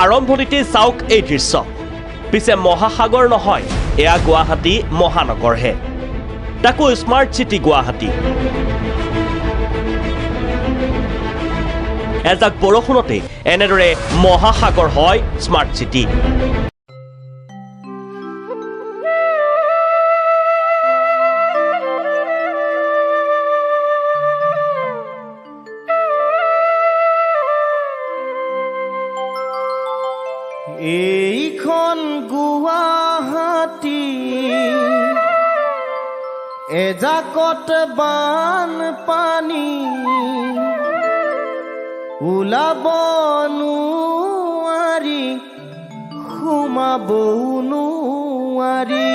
আৰম্ভণিতে চাওক এই দৃশ্য পিছে মহাসাগৰ নহয় এয়া গুৱাহাটী মহানগৰহে তাকো স্মাৰ্ট চিটি গুৱাহাটী এজাক বৰষুণতে এনেদৰে মহাসাগৰ হয় স্মাৰ্ট চিটি এইখন গুৱাহাটী এজাকত বানপানী ওলাব নোৱাৰি সোমাব নোৱাৰি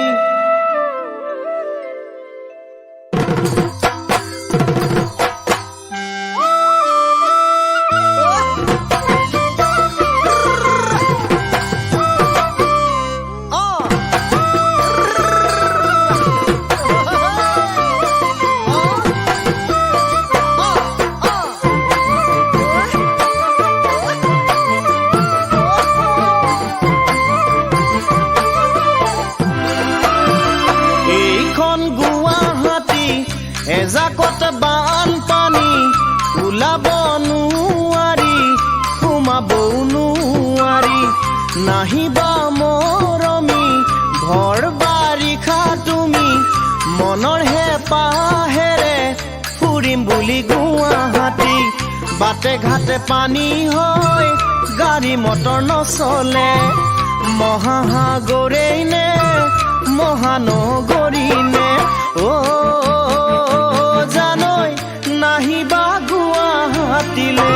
এজাকত বানপানী ওলাব নোৱাৰি সোমাব নোৱাৰি নাহিবা মৰমী ঘৰ বাৰিষা তুমি মনৰ হেঁপাহেৰে ফুৰিম বুলি গুৱাহাটী বাটে ঘাটে পানী হয় গাড়ী মটৰ নচলে মহাসাগৰেই নে মহানগৰী নে জানৈ নাহিবা গুৱাহাটীলে